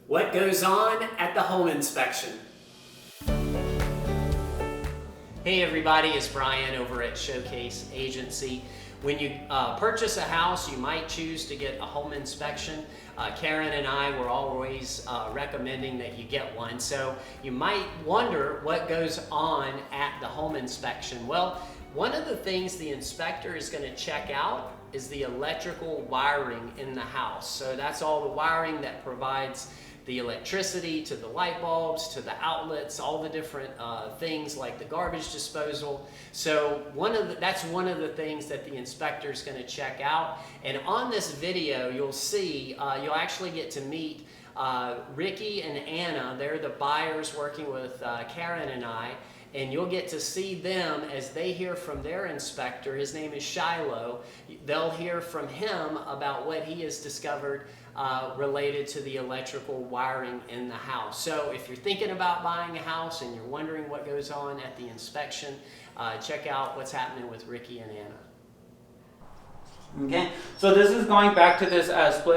What goes on at the home inspection? Hey everybody, it's Brian over at Showcase Agency. When you purchase a house, you might choose to get a home inspection. Karen and I were always recommending that you get one. So you might wonder what goes on at the home inspection. Well, one of the things the inspector is going to check out is the electrical wiring in the house. So that's all the wiring that provides the electricity to the light bulbs, to the outlets, all the different things like the garbage disposal. So that's one of the things that the inspector is going to check out. And on this video, you'll see, you'll actually get to meet Ricky and Anna. They're the buyers working with Karen and I. And you'll get to see them as they hear from their inspector. His name is Shiloh. They'll hear from him about what he has discovered related to the electrical wiring in the house. So if you're thinking about buying a house and you're wondering what goes on at the inspection, check out what's happening with Ricky and Anna. Okay, so this is going back to this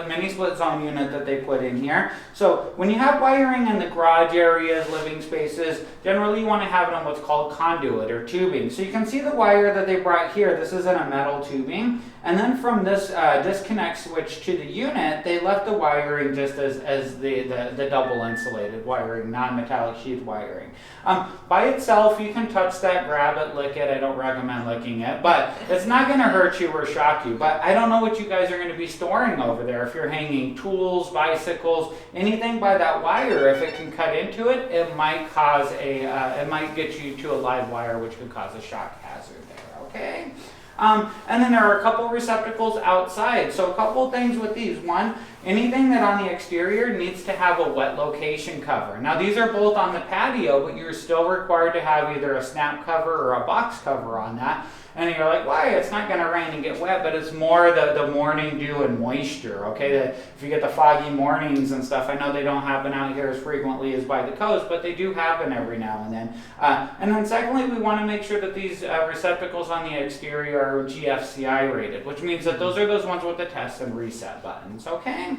mini split zone unit that they put in here. So when you have wiring in the garage areas, living spaces, generally you want to have it on what's called conduit or tubing. So you can see the wire that they brought here. This is in a metal tubing. And then from this disconnect switch to the unit, they left the wiring just as the double insulated wiring, non-metallic sheath wiring. By itself, you can touch that, grab it, lick it. I don't recommend licking it, but it's not going to hurt you or shock you. But I don't know what you guys are going to be storing over there. If you're hanging tools, bicycles, anything by that wire, if it can cut into it, it might cause it might get you to a live wire, which could cause a shock hazard there, okay? And then there are a couple receptacles outside. So a couple things with these. One, anything that on the exterior needs to have a wet location cover. Now these are both on the patio, but you're still required to have either a snap cover or a box cover on that. And you're like, why? It's not going to rain and get wet, but it's more the morning dew and moisture, okay? That if you get the foggy mornings and stuff, I know they don't happen out here as frequently as by the coast, but they do happen every now and then. And then secondly, we want to make sure that these receptacles on the exterior are GFCI rated, which means that those are those ones with the test and reset buttons, okay?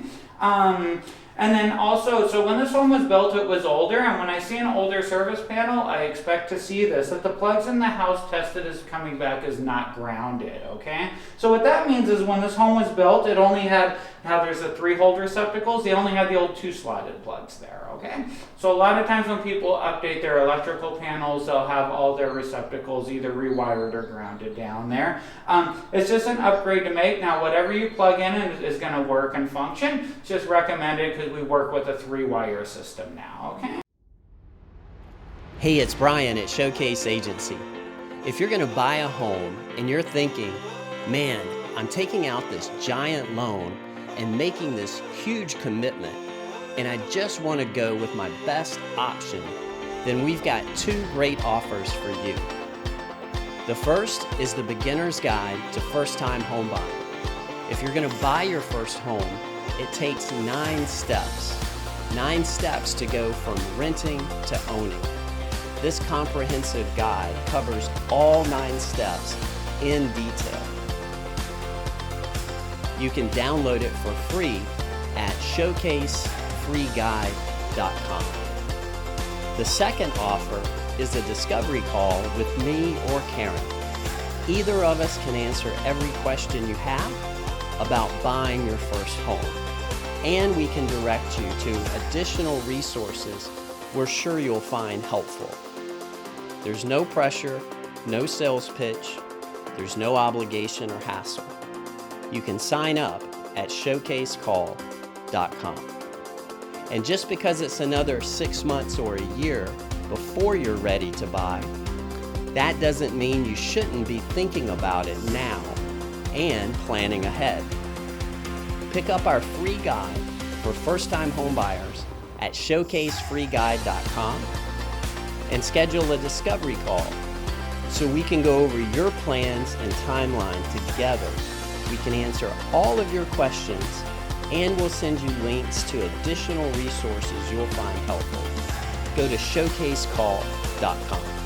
And then also, so when this home was built, it was older, and when I see an older service panel, I expect to see this, that the plugs in the house tested as coming back as not grounded, okay? So what that means is when this home was built, it only had, how there's the 3-hole receptacles, they only had the old 2-slotted plugs there, okay? So a lot of times when people update their electrical panels, they'll have all their receptacles either rewired or grounded down there. It's just an upgrade to make. Now, whatever you plug in is going to work and function. It's just recommended because we work with a 3-wire system now, okay? Hey, it's Brian at Showcase Agency. If you're going to buy a home and you're thinking, man, I'm taking out this giant loan and making this huge commitment, and I just want to go with my best option, then we've got 2 great offers for you. The first is the Beginner's Guide to First-Time Home Buying. If you're going to buy your first home, it takes 9 steps. 9 steps to go from renting to owning. This comprehensive guide covers all 9 steps in detail. You can download it for free at showcasefreeguide.com. The second offer is a discovery call with me or Karen. Either of us can answer every question you have about buying your first home, and we can direct you to additional resources we're sure you'll find helpful. There's no pressure, no sales pitch, there's no obligation or hassle. You can sign up at showcasecall.com. And just because it's another 6 months or a year before you're ready to buy, that doesn't mean you shouldn't be thinking about it now and planning ahead. Pick up our free guide for first-time homebuyers at showcasefreeguide.com and schedule a discovery call so we can go over your plans and timeline together. We can answer all of your questions, and we'll send you links to additional resources you'll find helpful. Go to showcasecall.com.